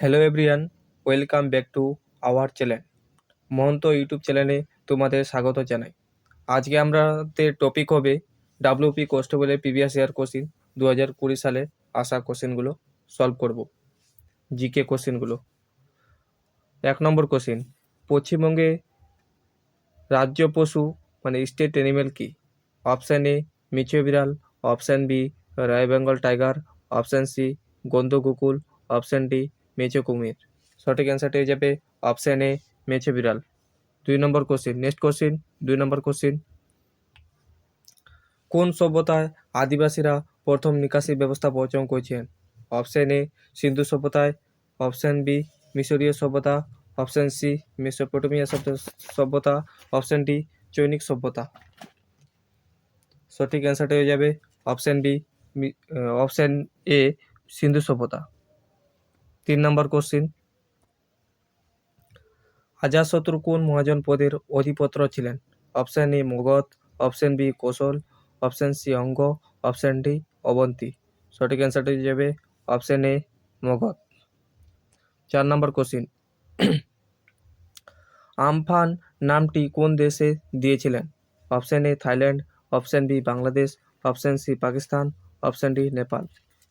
Hello everyone, welcome back to our channel. Mahanta YouTube চ্যানেলে তোমাদের স্বাগত জানাই। আজকে আমাদের টপিক হবে ডাব্লিউপি কনস্টেবলের প্রিভিয়াস ইয়ার কোশ্চিন 2020 সালে আসা কোশ্চেনগুলো সলভ করব। জিকে কোশ্চেনগুলো। 1 নম্বর কোশ্চেন, পশ্চিমবঙ্গে রাজ্য পশু মানে স্টেট অ্যানিমেল কি? অপশান এ মিচু বিড়াল, option B royal Bengal tiger, option C গন্ধকুকুর, অপশান ডি মেচো কুমির। সঠিক অ্যান্সারটি হয়ে যাবে অপশান এ মেচো বিড়াল। 2 নম্বর কোশ্চেন, নেক্সট কোশ্চেন 2 নম্বর কোশ্চেন, কোন সভ্যতায় আদিবাসীরা প্রথম নিকাশি ব্যবস্থা প্রচলন করেছেন? অপশান এ সিন্ধু সভ্যতায়, অপশান বি মিশরীয় সভ্যতা, অপশান সি মেসোপটেমিয়া সভ্যতা, অপশান ডি চৈনিক সভ্যতা। সঠিক অ্যান্সারটা হয়ে যাবে অপশান বি অপশান এ সিন্ধু সভ্যতা। 3 নম্বর কোশ্চিন, অজাতশত্রু কোন মহাজন পদের অধিপত্র ছিলেন? Option A Magadh, option B Koshal, option C Anga, option D Avanti. সঠিক অ্যান্সারটা হয়ে যাবে অপশান এ মগধ। 4 নম্বর কোশ্চিন, আমফান নামটি কোন দেশে দিয়েছিলেন? Option A Thailand, option B Bangladesh, option C Pakistan, option D Nepal.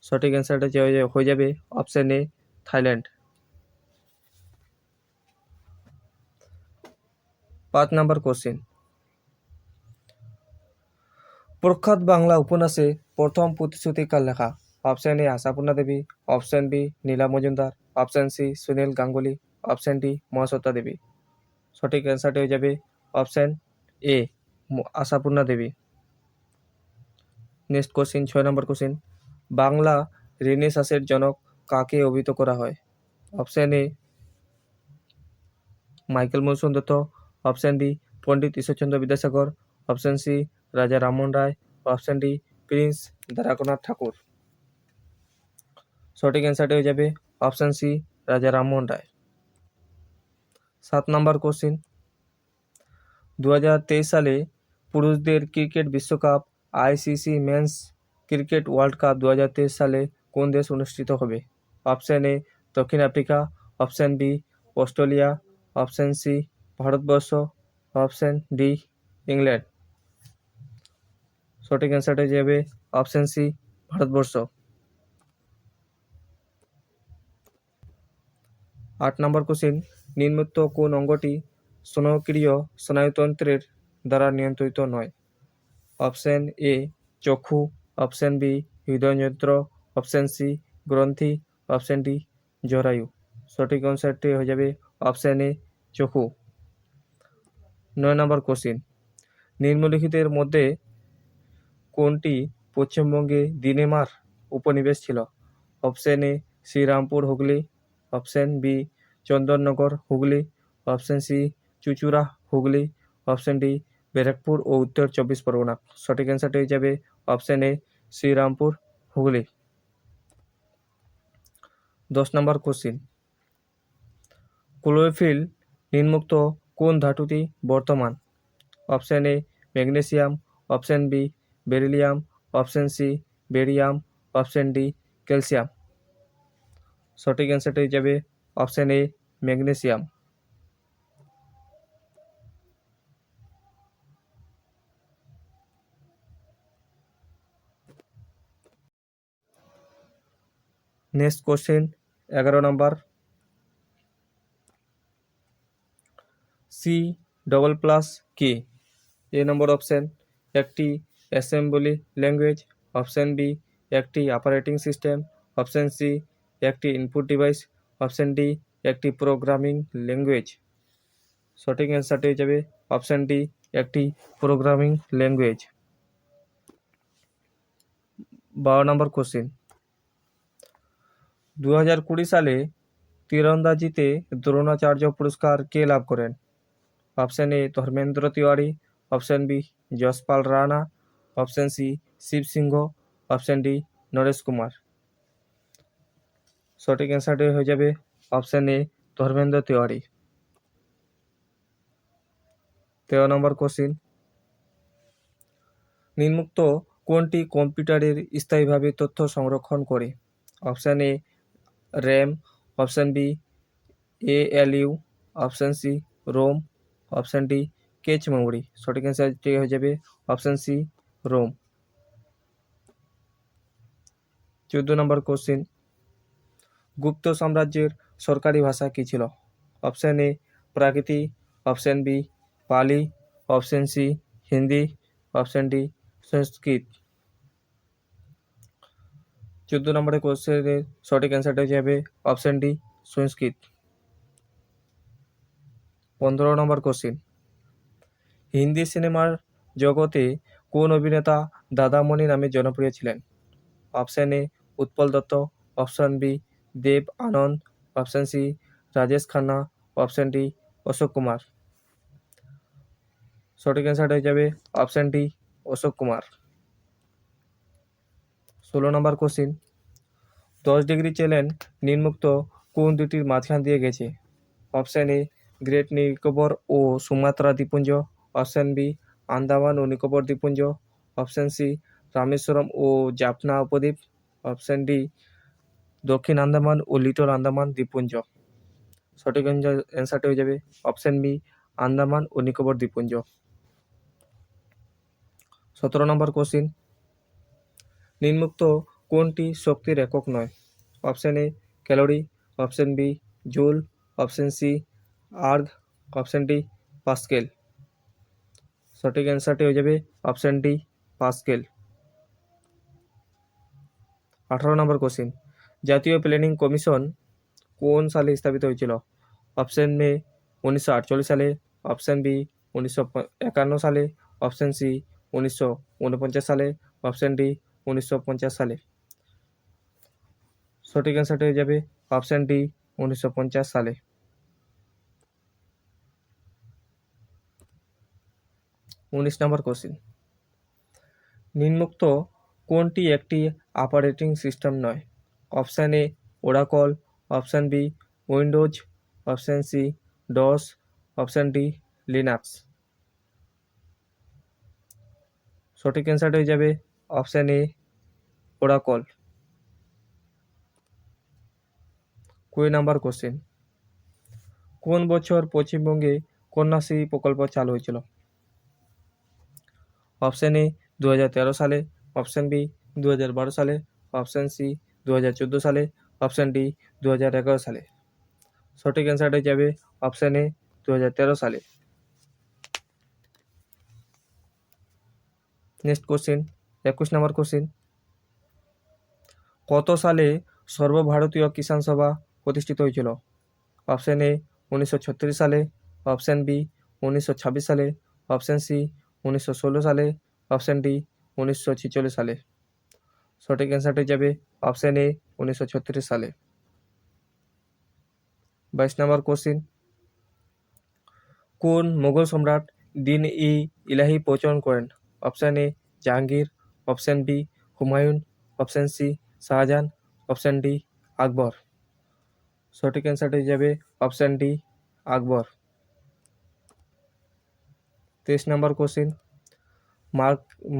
সঠিক অ্যান্সারটা হয়ে যাবে অপশান এ থাইল্যান্ড। 5 নম্বর কোশ্চিন, প্রখ্যাত বাংলা উপন্যাসে প্রথম প্রতিশ্রুতি কার লেখা? Option A Ashapurna Devi, option B Nila Majumdar, option C Sunil Ganguly, option D Mahasweta Devi. সঠিক অ্যান্সারটি হয়ে যাবে option A Ashapurna Devi. Next question 6 number question, Bangla রেনেসাঁসের জনক কাকে অভিহিত করা হয়? Option A Michael Madhusudan Dutt, option B Pandit Ishwarchandra Vidyasagar, option C Raja Rammohan Roy, option D prince Dwarkanath Tagore. সঠিক অ্যান্সারটি হয়ে যাবে অপশান সি রাজা রামমোহন রায়। 7 নম্বর কোশ্চিন, 2023 সালে পুরুষদের ক্রিকেট বিশ্বকাপ ICC men's cricket world cup 2023 সালে কোন দেশ অনুষ্ঠিত হবে? অপশান এ দক্ষিণ Africa, option B Australia, option C Bharatvarsha, option D England. সঠিক অ্যান্সারটা হয়ে যাবে অপশান সি ভারতবর্ষ। 8 নম্বর কোশ্চিন, নিম্নোক্ত কোন অঙ্গটি স্নায়ুক্রিয় স্নায়ুতন্ত্রের দ্বারা নিয়ন্ত্রিত নয়? অপশান এ চক্ষু, অপশান বি হৃদয়যন্ত্র, অপশান সি গ্রন্থি, অপশান ডি জরায়ু। সঠিক অ্যান্সারটি হয়ে যাবে অপশান এ চক্ষু। 9 নম্বর কোশ্চিন, নিম্নলিখিতের মধ্যে কোনটি পশ্চিমবঙ্গে দিনেমার উপনিবেশ ছিল? Option A Serampore Hooghly, option B Chandannagar Hooghly, option C Chuchura Hooghly, option D Barrackpore ও উত্তর 24 পরগনা। সঠিক অ্যান্সারটি হয়ে যাবে option A Serampore Hooghly. 10 number question, chlorophyll নিম্নোক্ত কোন ধাতুটি বর্তমান? Option A magnesium, option B beryllium, option C barium, option D calcium. সঠিক অ্যান্সারটি হয়ে যাবে option A magnesium. Next question 11 number, C double plus কি? এ নম্বর অপশান একটি অ্যাসেম্বলি ল্যাঙ্গুয়েজ, অপশান বি একটি অপারেটিং সিস্টেম, অপশান সি একটি input device, option D একটি প্রোগ্রামিং ল্যাঙ্গুয়েজ। সঠিক অ্যান্সারটি হয়ে যাবে অপশান ডি একটি প্রোগ্রামিং ল্যাঙ্গুয়েজ। 12 নম্বর কোশ্চেন, 2020 সালে তীরন্দাজিতে দ্রোণাচার্য পুরস্কার কে লাভ করেন? Option A Dharmendra Tiwari, option B Yashpal Rana, option C Shiv Singh, option D Naresh Kumar. সঠিক অ্যান্সারটি হয়ে যাবে অপশান এ ধর্মেন্দ্র তিওয়ারি। 13 নম্বর কোশ্চিন, নিম্নোক্ত কোনটি কম্পিউটারের স্থায়ীভাবে তথ্য সংরক্ষণ করে? Option A RAM, option B ALU, option C ROM, option D কেচমৌড়ি। সঠিক অ্যান্সারটি হয়ে যাবে option C ROM. 14 number question, Gupta সাম্রাজ্যের সরকারি ভাষা কী ছিল? Option A Prakrit, option B Pali, option C Hindi, option D Sanskrit. 14 নম্বরের কোশ্চেনের সঠিক অ্যান্সারটা হয়ে যাবে option D Sanskrit. 15 number question, Hindi সিনেমার জগতে কোন অভিনেতা দাদামণি নামে জনপ্রিয় ছিলেন? Option A Utpal Dutt, option B Dev Ananda, option C Rajesh Khanna, option D Ashok Kumar. সঠিক অ্যান্সারটা হয়ে যাবে option D Ashok Kumar. 16 number question, 10 degree channel নিম্নোক্ত কোন দুটির মাঝখান দিয়ে গেছে? অপশান এ গ্রেট নিকোবর ও সুমাত্রা দ্বীপপুঞ্জ, অপশান বি আন্দামান ও নিকোবর দ্বীপপুঞ্জ, অপশান সি রামেশ্বরম ও জাফনা উপদ্বীপ, অপশান ডি দক্ষিণ আন্দামান ও লিটল আন্দামান দ্বীপপুঞ্জ। সঠিক অ্যান্সারটি হয়ে যাবে অপশান বি আন্দামান ও নিকোবর দ্বীপপুঞ্জ। 17 নম্বর কোশ্চিন, নিম্নোক্ত কোনটি শক্তির একক নয়? Option A calorie, option B joule, option C erg, option D pascal. সঠিক অ্যান্সারটি হয়ে যাবে option D pascal. 18 number question, জাতীয় প্ল্যানিং কমিশন কোন সালে স্থাপিত হয়েছিল? অপশান এ 1948 সালে, অপশান বি 1951 সালে, অপশান সি 1949 সালে, অপশান ডি 1950 সালে। সঠিক অ্যান্সারটি হয়ে যাবে অপশান ডি 1950 সালে। 19 নম্বর কোশ্চিন, নিম্নোক্ত কোনটি একটি অপারেটিং সিস্টেম নয়? Option A Oracle, option B Windows, option C DOS, option D Linux. সঠিক অ্যান্সারটা হয়ে যাবে option A Oracle. 20 number question, কোন বছর পশ্চিমবঙ্গে কন্যাশ্রী প্রকল্প চালু হয়েছিল? অপশান এ 2013 সালে, অপশান বি 2012 সালে, অপশান সি 2014 সালে, অপশান ডি 2011 সালে। সঠিক অ্যান্সারটা হয়ে যাবে অপশান এ 2013 সালে। নেক্সট কোশ্চেন, 21 নম্বর কোশ্চেন, কত সালে সর্বভারতীয় কিষাণ সভা প্রতিষ্ঠিত হয়েছিল? অপশান এ 1936 সালে, অপশান বি 1926 সালে, অপশান সি 1916 সালে, অপশান ডি 1946 সালে। সঠিক অ্যান্সারটি যাবে অপশান এ 1936 সালে। 22 নম্বর কোশ্চিন, কোন মুঘল সম্রাট দিন-ই-ইলাহি প্রচলন করেন? Option A Jahangir, option B Humayun, option C Shahjahan, option D Akbar. সঠিক অ্যান্সারটি যাবে option D Akbar. 23 number question,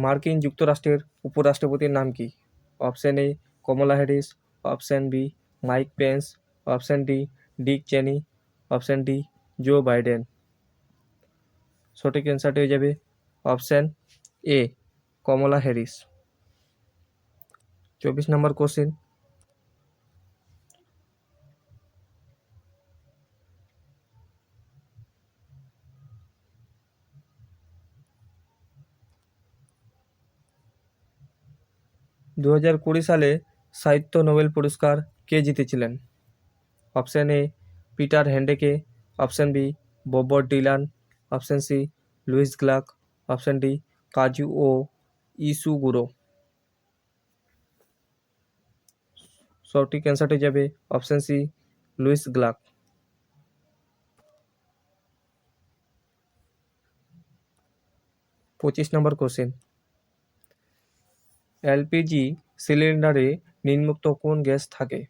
মার্কিন যুক্তরাষ্ট্রের উপরাষ্ট্রপতির নাম কি? Option A Kamala Harris, option B Mike Pence, option D Dick Cheney, option D Joe Biden. সঠিক অ্যান্সারটি হয়ে যাবে option A Kamala Harris. 24 number question, দু 2020 সালে সাহিত্য নোবেল পুরস্কার কে জিতেছিলেন? Option A Peter Handke, option B Bob Dylan, option C Louise Gluck, option D Kazuo Ishiguro. সঠিক অ্যান্সারটি যাবে option C Louise Gluck. 25 number question, LPG সিলিন্ডারে নিম্নোক্ত কোন গ্যাস থাকে?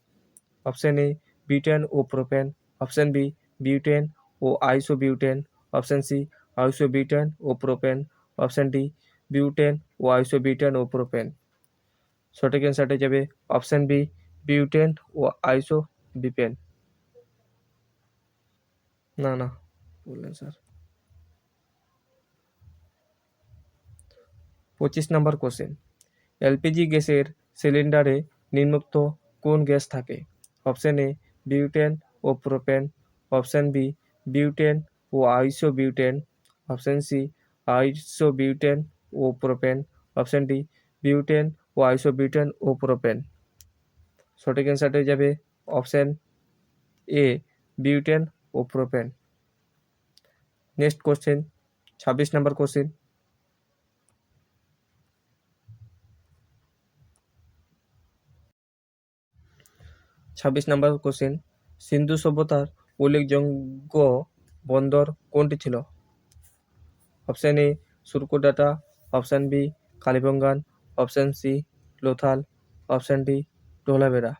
অপশান এ বিউটেন ও প্রোপেন, অপশান বি বিউটেন ও isobutane, option C isobutane ও প্রোপেন, অপশান ডি বিউটেন ও আইসোবিউটেন ও প্রোপেন। সঠিক অ্যান্সারটি যাবে অপশান বি বিউটেন ও আইসোবিউটেন। না না, বললেন স্যার। 25 নম্বর কোশ্চেন, এলপিজি গ্যাসের সিলিন্ডারে নিম্নোক্ত কোন গ্যাস থাকে? অপশন এ বিউটেন ও প্রোপেন, অপশন বি বিউটেন ও আইসোবিউটেন, অপশন সি আইসোবিউটেন ও প্রোপেন, অপশন ডি বিউটেন ও আইসোবিউটেন ও প্রোপেন। সঠিক অ্যান্সারটা হয়ে যাবে অপশন এ বিউটেন ও propane. Next question, 26 number question, 26 number question, Sindhu সভ্যতার উল্লেখযোগ্য বন্দর কোনটি ছিল? Option A Surkotada, option B Kalibangan, option C Lothal, option D Dholavira.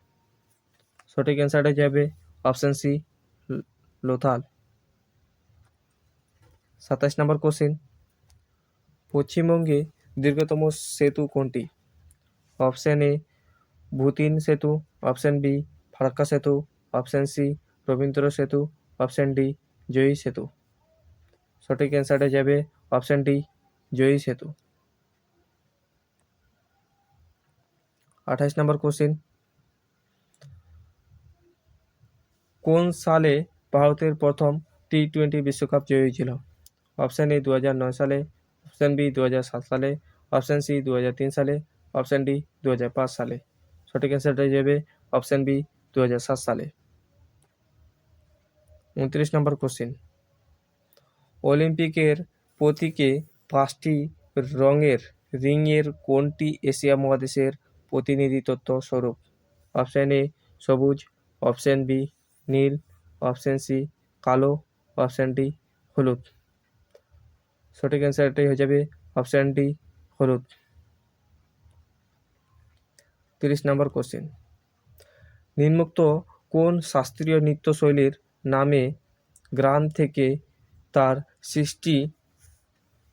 সঠিক অ্যান্সারটা যাবে option C Lothal. 27 number question, পশ্চিমবঙ্গে দীর্ঘতম সেতু কোনটি? অপশন এ ভূতিন সেতু, অপশন বি ফারাক্কা সেতু, অপশন সি রবীন্দ্র সেতু, অপশন ডি জয়ী সেতু। সঠিক অ্যান্সারটা যাবে অপশন ডি জয়ী সেতু। 28 নম্বর কোশ্চেন, কোন সালে ভারতের প্রথম টি-20 বিশ্বকাপ জয়ী হয়েছিল? অপশন এ 2009 সালে, অপশন বি 2007 সালে, অপশন সি 2003 সালে, অপশন ডি 2005 সালে। সঠিক অ্যান্সারটা যাবে অপশন বি 2007 সালে। 29 নম্বর কোশ্চেন, অলিম্পিকের প্রতীকে 5টি রঙের রিংয়ের কোনটি এশিয়া মহাদেশের প্রতিনিধিত্ব স্বরূপ? অপশন এ সবুজ, অপশন বি নীল, অপশন সি কালো, অপশন ডি হলুদ। সঠিক অ্যান্সারটাই হয়ে যাবে অপশন ডি হলুদ। 30 নম্বর কোশ্চেন, নিম্নোক্ত কোন শাস্ত্রীয় নৃত্যশৈলীর নামে গ্রাম থেকে তার সৃষ্টি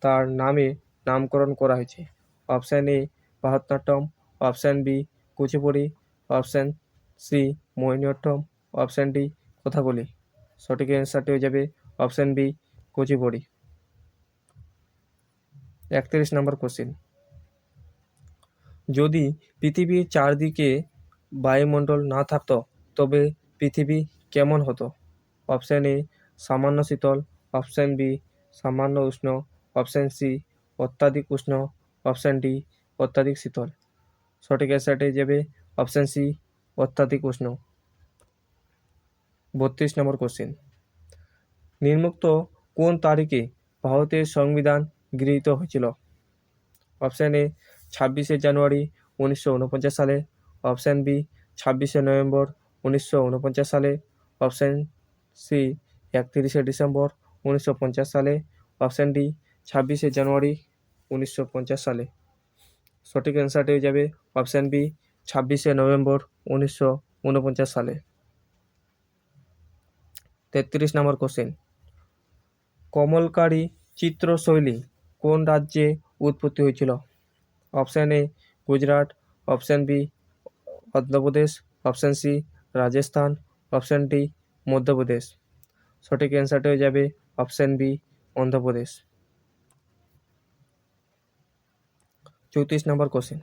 তার নামে নামকরণ করা হয়েছে? Option A Bharatanatyam, option B Kuchipudi, option C Mohiniyattam, option D Kathakali. সঠিক অ্যান্সারটি হয়ে যাবে option B Kuchipudi. 31 number question, যদি পৃথিবীর চারদিকে বায়ুমণ্ডল না থাকতো তবে পৃথিবী কেমন হতো? অপশন এ সামান্য শীতল, অপশন বি সামান্য উষ্ণ, অপশন সি অত্যাধিক উষ্ণ, অপশন ডি অত্যাধিক শীতল। সঠিক অ্যান্সারটি যাবে অপশন সি অত্যাধিক উষ্ণ। 32 নম্বর কোশ্চেন, নিম্নোক্ত কোন তারিখে ভারতের সংবিধান গৃহীত হয়েছিল? অপশন এ 26শে জানুয়ারি 1949 সালে, অপশন বি 26শে নভেম্বর 1949 সালে, অপশন সি 31শে ডিসেম্বর 1950 সালে, অপশন ডি 26শে জানুয়ারি 1950 সালে। সঠিক অ্যান্সারটি হয়ে যাবে অপশন বি 26শে নভেম্বর 1949 সালে। 33 নম্বর কোশ্চেন, কমলকারী চিত্রশৈলী কোন রাজ্যে উৎপত্তি হয়েছিল? Option A Gujarat, option B Andhra Pradesh, option C Rajasthan, option D Madhya Pradesh. সঠিক অ্যান্সারটি হয়ে যাবে option B Andhra Pradesh. 34 number question,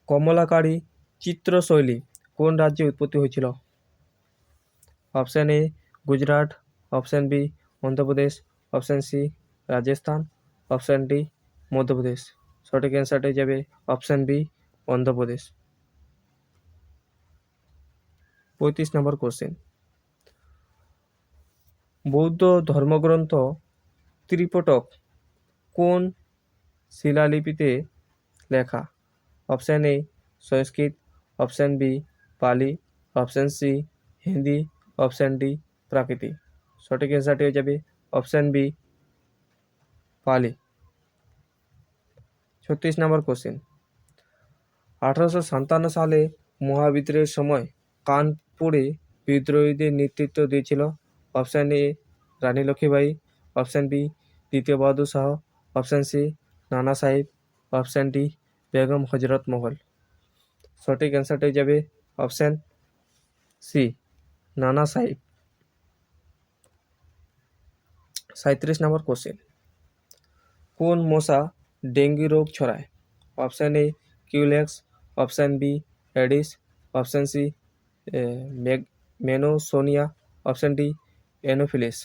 Kalamkari চিত্রশৈলী কোন রাজ্যে উৎপত্তি হয়েছিল? Option A Gujarat, option B Andhra Pradesh, option C Rajasthan, option D Madhya Pradesh. সঠিক অ্যান্সারটি যাবে option B Andhra Pradesh. 35 number question, বৌদ্ধ ধর্মগ্রন্থ ত্রিপিটক কোন শিলালিপিতে লেখা? Option A Sanskrit, option B Pali, option C Hindi, option D প্রাকৃতিক। সঠিক অ্যান্সারটি হয়ে যাবে অপশন বি পালি। 36 নম্বর কোশ্চেন, 1857 সালে মহাবিদ্রোহের সময় কানপুরে বিদ্রোহীদের নেতৃত্ব দিয়েছিল? Option A Rani Lakshmibai, option B দ্বিতীয় বাহাদুর শাহ, অপশন সি নানা সাহেব, অপশন ডি বেগম হজরত মহল। সঠিক অ্যান্সারটা হয়ে যাবে অপশন সি নানা সাহেব। 37 নম্বর কোশ্চেন, কোন মশা ডেঙ্গু রোগ ছড়ায়? Option A Culex, option B Aedes, option C Mansonia, option D Anopheles.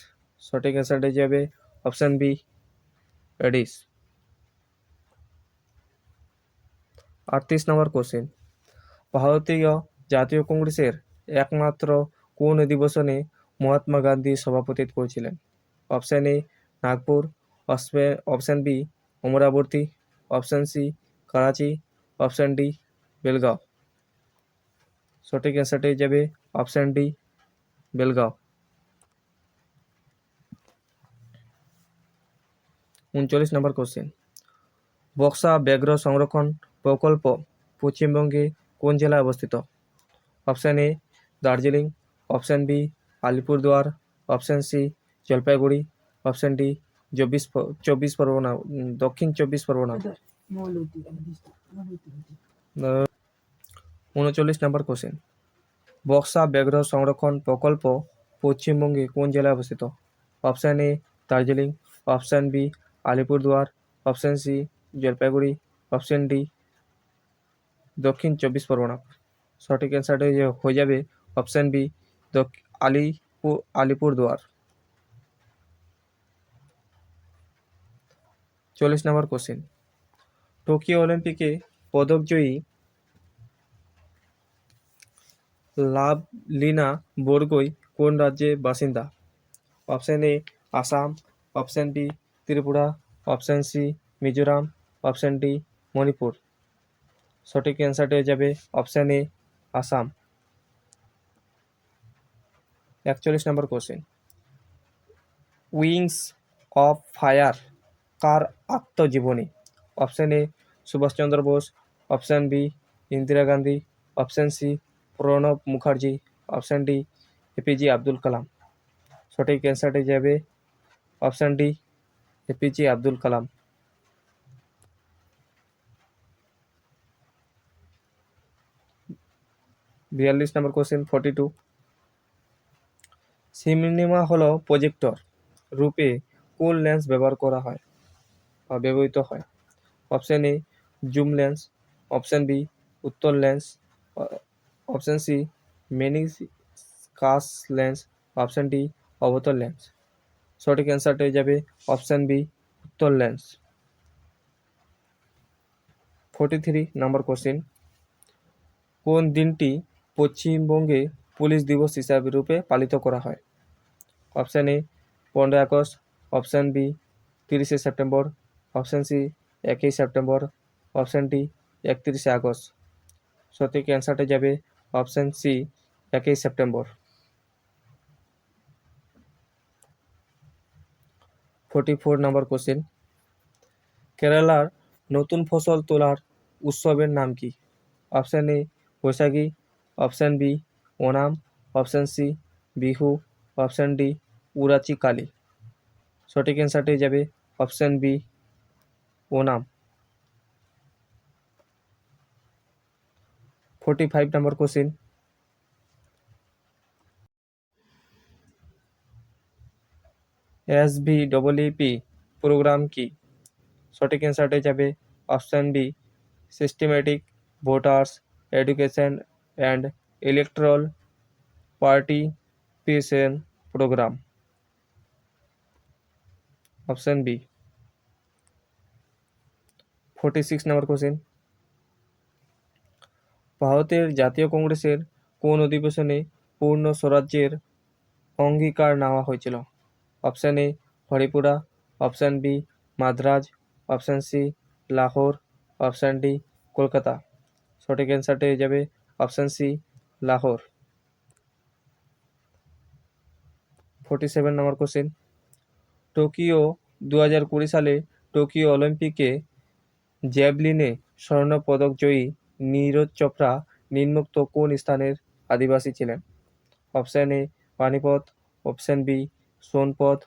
সঠিক অ্যান্সারটা যাবে option B Aedes. 38 number question, ভারতীয় জাতীয় কংগ্রেসের একমাত্র কোন অধিবেশনে মহাত্মা গান্ধী সভাপতিত্ব করেছিলেন? Option A Nagpur, option B Amravati, option C Karachi, option D Belgaum. সঠিক অ্যান্সারটি যাবে option D Belgaum. 39 number question, Buxa ব্যাঘ্র সংরক্ষণ প্রকল্প পশ্চিমবঙ্গে কোন জেলায় অবস্থিত? Option A Darjeeling, option B Alipurduar, option C Jalpaiguri, option D Chabbish Pargana, দক্ষিণ 24 পরগনা। 39 নম্বর কোশ্চেন, বক্সা ব্যাঘ্র সংরক্ষণ প্রকল্প পশ্চিমবঙ্গে কোন জেলায় অবস্থিত? Option A Darjeeling, option B Alipurduar, option C Jalpaiguri, option D দক্ষিণ 24 পরগনা। সঠিক অ্যান্সারটা হয়ে যাবে option B Alipurduar. 40 number question, Tokyo অলিম্পিকে পদকজয়ী লাভলিনা বরগোই কোন রাজ্যের বাসিন্দা? Option A Assam, option B Tripura, option C Mizoram, option D Manipur. সঠিক অ্যান্সারটি হয়ে যাবে option A Assam. 41 number question, wings of fire কার আত্মজীবনী? Option A Subhas Chandra Bose, option B Indira Gandhi, option C Pranab Mukherjee, option D APJ Abdul Kalam. সঠিক অ্যান্সারটি যাবে option D APJ Abdul Kalam. 42 number question 42, cinema hall projector রূপে কোন লেন্স ব্যবহৃত হয়? Option A zoom lens, option B উত্তল lens, option C meniscus lens, option D অবতল lens. সঠিক অ্যান্সারটা হয়ে যাবে অপশান বি উত্তল লেন্স। 43 নম্বর কোশ্চেন, কোন দিনটি পশ্চিমবঙ্গে পুলিশ দিবস হিসাবে রূপে পালিত করা হয়? Option A 15 August, option B 30শে September, option C 1 September, option D 31শে আগস্ট। সঠিক অ্যান্সারটা যাবে option C 1 September. 44 number question, কেরালার নতুন ফসল তোলার উৎসবের নাম কি? Option A Baisakhi, option B Onam, option C Bihu, option D উরাচি কালী। সঠিক অ্যান্সারটি যাবে option B Onam. 45 number question, SVEEP programme কি? সঠিক অ্যান্সারটি যাবে option B systematic voters education and electoral participation programme, option B. 46 number question, ভারতের জাতীয় কংগ্রেসের কোন অধিবেশনে পূর্ণ স্বরাজ্যের অঙ্গীকার নেওয়া হয়েছিল? Option A Haripura, option B Madras, option C Lahore, option D Kolkata. সঠিক অ্যান্সারটি হয়ে যাবে option C Lahore. 47 number question, Tokyo 2020 সালে টোকিও অলিম্পিকে জ্যাভলিনে স্বর্ণ পদক জয়ী নীরজ চোপড়া নিম্নোক্ত কোন স্থানের আদিবাসী ছিলেন? Option A Panipat, option B Sonipat,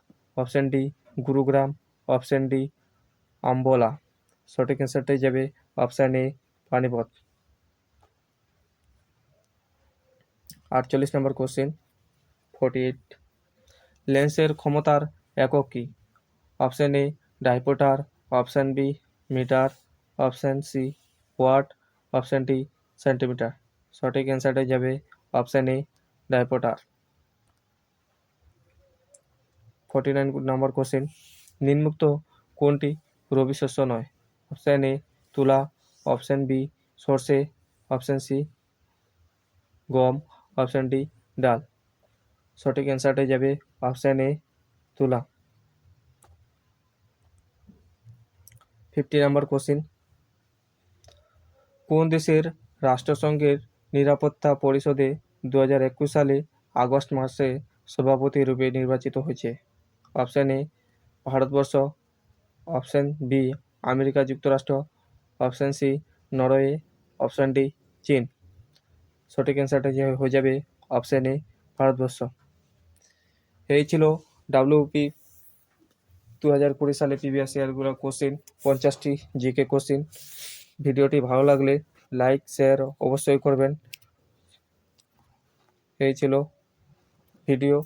option D Gurugram, option D Ambala. সঠিক অ্যান্সারটাই যাবে option A Panipat. 48 number question 48, লেন্সের ক্ষমতার একক কী? Option A dioptre, option B metre, option C watt, option D centimetre. সঠিক অ্যান্সারটা যাবে অপশান এ ডাইপোটার। 49 নম্বর কোশ্চেন, নিম্নোক্ত কোনটি রবি শস্য নয়? অপশান এ তুলা, অপশান বি সর্ষে, অপশান সি গম, অপশান ডি ডাল। সঠিক অ্যান্সারটা যাবে অপশান এ তুলা। 50 নম্বর কোশ্চেন, কোন দেশের রাষ্ট্রসংঘের নিরাপত্তা পরিষদে 2021 সালে আগস্ট মাসে সভাপতি রূপে নির্বাচিত হয়েছে? Option A Bharatvarsha, option B America যুক্তরাষ্ট্র, option C Norway, option D চীন। সঠিক অ্যান্সারটা হয়ে যাবে অপশান এ ভারতবর্ষ। এই ছিল ডাব্লিউপি 2020 সালে প্রিভিয়াস ইয়ারগুলো কোশ্চেন, 50টি জিকে কোশ্চেন। ভিডিওটি ভালো লাগলে লাইক শেয়ার অবশ্যই করবেন। এই ছিল ভিডিও।